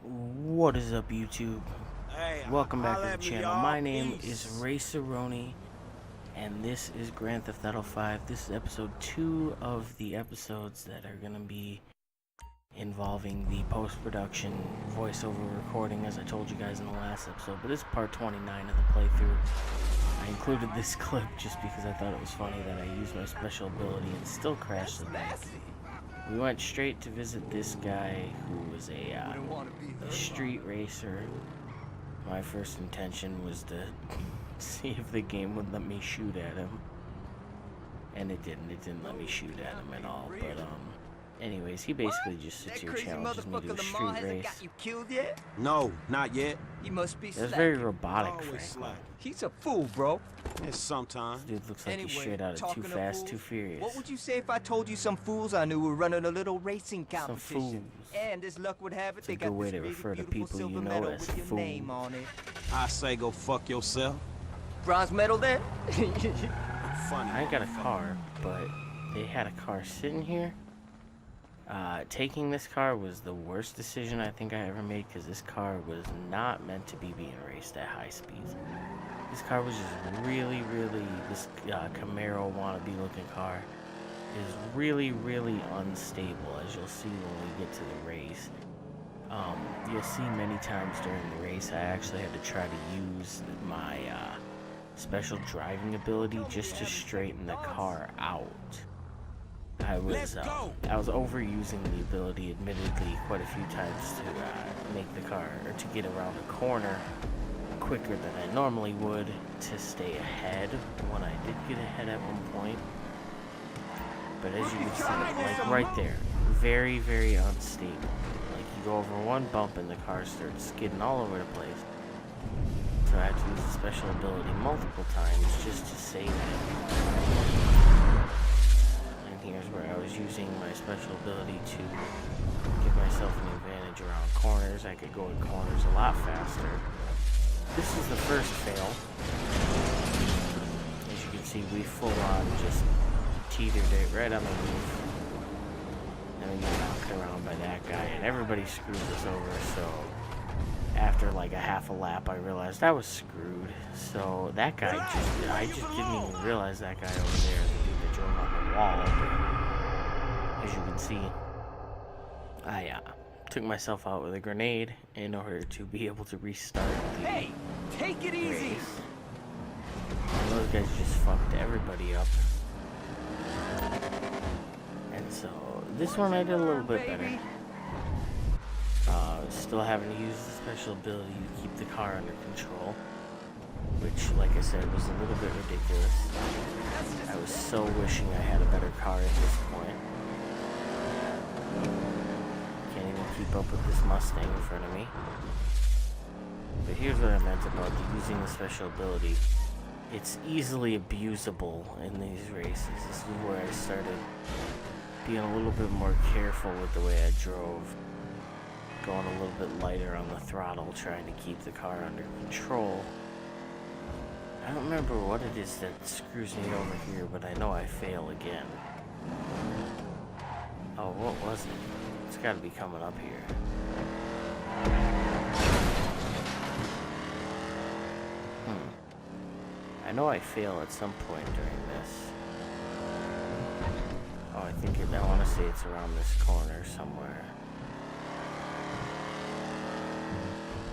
What is up, YouTube? Hey, Welcome back to the at me, channel. y'all. My name Peace. is RaceARoni, and this is Grand Theft Auto 5. This is episode 2 of the episodes that are going to be involving the post-production voiceover recording, as I told you guys in the last episode. But it's part 29 of the playthrough. I included this clip just because I thought it was funny that I used my special ability and still crashed the bank. We went straight to visit this guy who was a street racer. My first intention was to see if the game would let me shoot at him. And it didn't. It didn't let me shoot at him at all. But, anyways, he basically just sits here challenges me to a street race. No, not yet. He must be It was slacking. very robotic, Always frankly. slack. He's a fool, bro. It's sometimes. This dude looks like he's Anyway, straight out of Too talking of Fast, fools, Too Furious. What would you say if I told you some fools I knew were running a little racing Some competition? fools. And as luck would have it, It's they a got good way this to really refer to beautiful people you silver know medal as with your fools. name on it. I say go fuck yourself. Bronze medal then? Funny. I ain't got a car, but they had a car sitting here. Taking this car was the worst decision I think I ever made, because this car was not meant to be being raced at high speeds. This car was just really, this Camaro wannabe looking car is really, unstable, as you'll see when we get to the race. You'll see many times during the race I actually had to try to use my special driving ability just to straighten the car out. I was overusing the ability, admittedly, quite a few times to make the car, or to get around a corner quicker than I normally would, to stay ahead when I did get ahead at one point. But as you can see, like right there, very, unstable. Like you go over one bump and the car starts skidding all over the place. So I had to use the special ability multiple times just to save it. Here's where I was using my special ability to give myself an advantage around corners. I could go in corners a lot faster. This is the first fail. As you can see, we full on just teetered it right on the roof. And we got knocked around by that guy, and everybody screwed us over. So after like a half a lap, I realized I was screwed. So that guy I just didn't even realize that guy over there, the dude that drove on the wall. But as you can see, I took myself out with a grenade in order to be able to restart the Hey, take it easy. race. And those guys just fucked everybody up. And so this one I did a little bit better. Still having to use the special ability to keep the car under control, which, like I said, was a little bit ridiculous. I was so wishing I had a better car at this point. Can't even keep up with this Mustang in front of me. But here's what I meant about using the special ability. It's easily abusable in these races. This is where I started being a little bit more careful with the way I drove. Going a little bit lighter on the throttle, trying to keep the car under control. I don't remember what it is that screws me over here, but I know I fail again. Oh, what was it? It's got to be coming up here. I know I fail at some point during this. Oh, I want to say it's around this corner somewhere.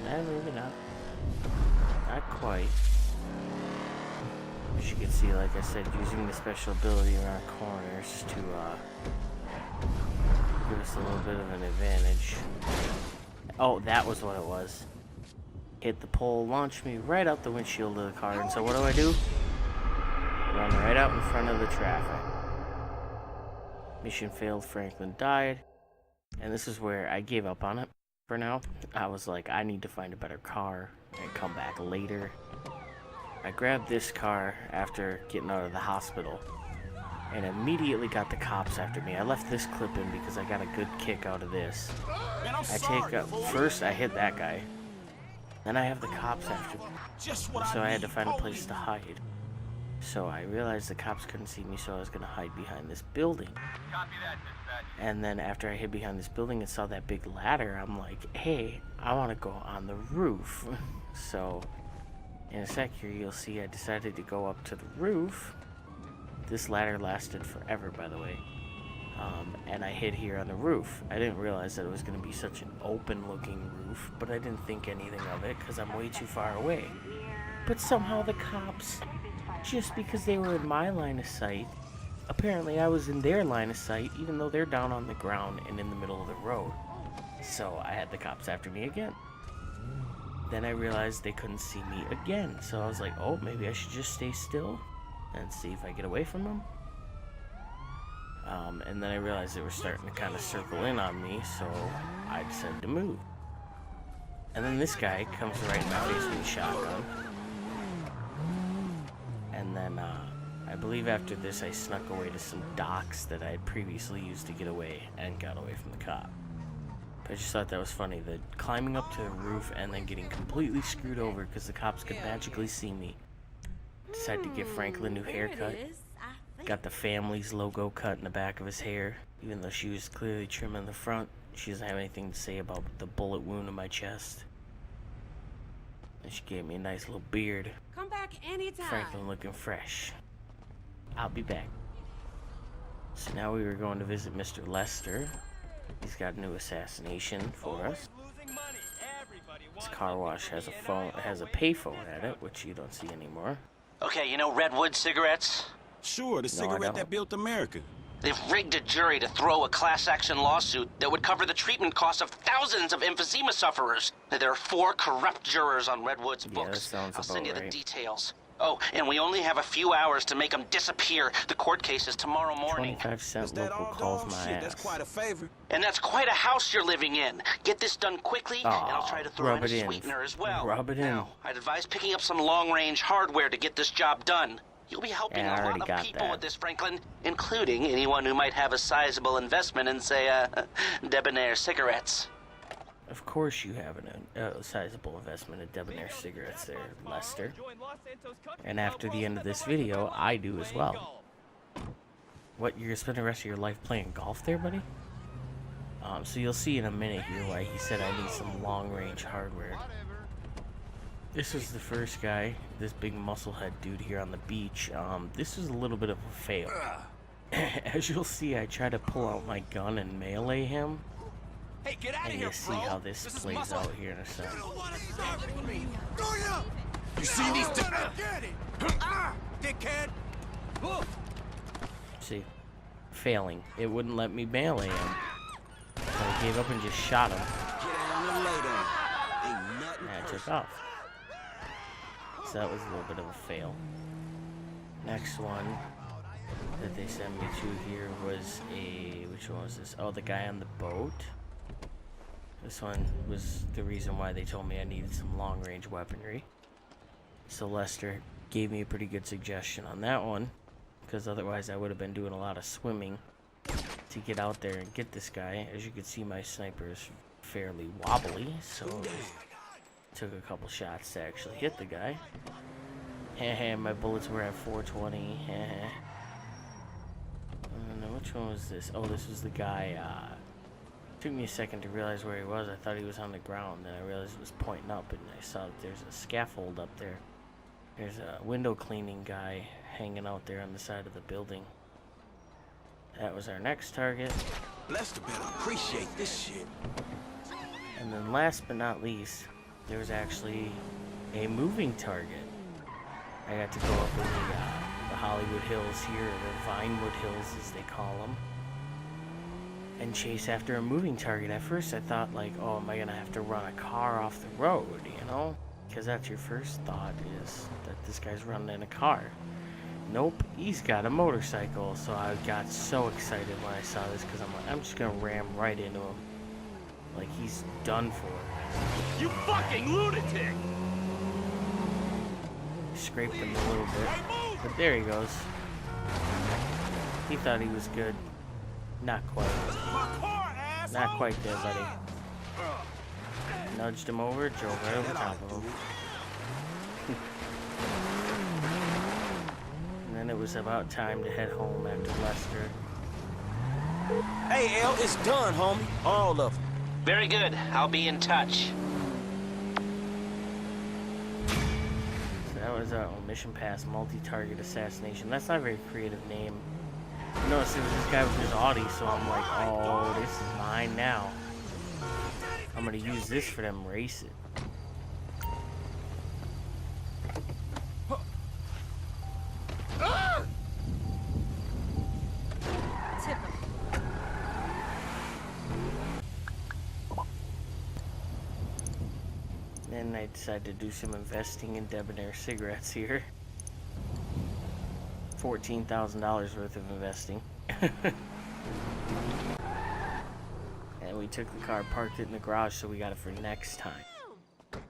Maybe not. Not quite. As you can see, like I said, using the special ability around corners to give us a little bit of an advantage. Oh, that was what it was. Hit the pole, launch me right out the windshield of the car, and so what do? Run right out in front of the traffic. Mission failed, Franklin died, and this is where I gave up on it. For now, I was like, I need to find a better car and come back later. I grabbed this car after getting out of the hospital and immediately got the cops after me. I left this clip in because I got a good kick out of this. First I hit that guy, then I have the cops after me, so I had to find a place to hide. So I realized the cops couldn't see me, so I was gonna hide behind this building. And then after I hid behind this building and saw that big ladder, I'm like, hey, I want to go on the roof. So in a sec here, you'll see I decided to go up to the roof. This ladder lasted forever, by the way. And I hid here on the roof. I didn't realize that it was going to be such an open-looking roof, but I didn't think anything of it because I'm way too far away. But somehow the cops, just because they were in my line of sight, apparently I was in their line of sight, even though they're down on the ground and in the middle of the road. So I had the cops after me again. Then I realized they couldn't see me again, so I was like, oh, maybe I should just stay still and see if I get away from them. And then I realized they were starting to kind of circle in on me, so I decided to move. And then this guy comes right in my face with a shotgun. And then, I believe after this I snuck away to some docks that I had previously used to get away and got away from the cop. But I just thought that was funny, that climbing up to the roof and then getting completely screwed over because the cops could magically see me. Decided to give Franklin a new haircut. Got the family's logo cut in the back of his hair, even though she was clearly trim in the front. She doesn't have anything to say about the bullet wound in my chest. And she gave me a nice little beard. Come back anytime. Franklin looking fresh. I'll be back. So now we were going to visit Mr. Lester. He's got a new assassination for us. This car wash has a payphone at it, which you don't see anymore. Okay, you know Redwood cigarettes? Sure, the cigarette that built America. They've rigged a jury to throw a class action lawsuit that would cover the treatment costs of thousands of emphysema sufferers. There are 4 corrupt jurors on Redwood's books. I'll send you the details. Oh, and we only have a few hours to make them disappear. The court case is tomorrow morning. 25-cent local calls my ass. That's quite a favor. And that's quite a house you're living in. Get this done quickly, and I'll try to throw in a sweetener as well. Rub it in. Now, I'd advise picking up some long-range hardware to get this job done. You'll be helping a lot of people with this, Franklin, including anyone who might have a sizable investment in, say, Debonair cigarettes. Of course you have a sizable investment in Debonair cigarettes there, Lester. And after the end of this video, I do as well. What, you're gonna spend the rest of your life playing golf there, buddy? So you'll see in a minute here why he said I need some long-range hardware. This was the first guy, this big musclehead dude here on the beach. This was a little bit of a fail. As you'll see, I try to pull out my gun and melee him. Hey, get out of And here, you'll see how this plays out here in a second. You see these dickhead? See, failing. It wouldn't let me melee him. So I gave up and just shot him. And I took off. So that was a little bit of a fail. Next one that they sent me to here was which one was this? Oh, the guy on the boat. This one was the reason why they told me I needed some long-range weaponry. So Lester gave me a pretty good suggestion on that one, because otherwise I would have been doing a lot of swimming to get out there and get this guy. As you can see, my sniper is fairly wobbly, so it took a couple shots to actually hit the guy. My bullets were at 420. I don't know, which one was this? Oh, this was the guy. Took me a second to realize where he was. I thought he was on the ground, then I realized it was pointing up, and I saw that there's a scaffold up there. There's a window cleaning guy hanging out there on the side of the building. That was our next target. Lester better appreciate this shit. And then last but not least, there was actually a moving target. I got to go up in the Hollywood Hills here, or the Vinewood Hills as they call them, and chase after a moving target. At first I thought, like, oh, am I gonna have to run a car off the road, you know? Because that's your first thought, is that this guy's running in a car. Nope, he's got a motorcycle. So I got so excited when I saw this, because I'm like, I'm just gonna ram right into him. Like, he's done for. You fucking lunatic! Scraped him a little bit, but there he goes. He thought he was good. Not quite. Not quite there, buddy. Nudged him over, drove right over top of him. And then it was about time to head home after Lester Hey, L, it's done, homie. All of them. Very good. I'll be in touch. So that was Mission Pass Multi-Target Assassination. That's not a very creative name. Notice it was this guy with his Audi, so I'm like, oh, this is mine now. I'm gonna use this for them race it. Then I decided to do some investing in debonair cigarettes here. $14,000 worth of investing. And we took the car, parked it in the garage, so we got it for next time.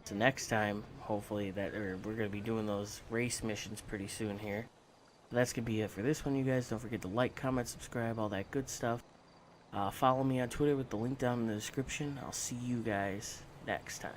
So next time, hopefully we're going to be doing those race missions pretty soon here. That's going to be it for this one, you guys. Don't forget to like, comment, subscribe, all that good stuff. Follow me on Twitter with the link down in the description. I'll see you guys next time.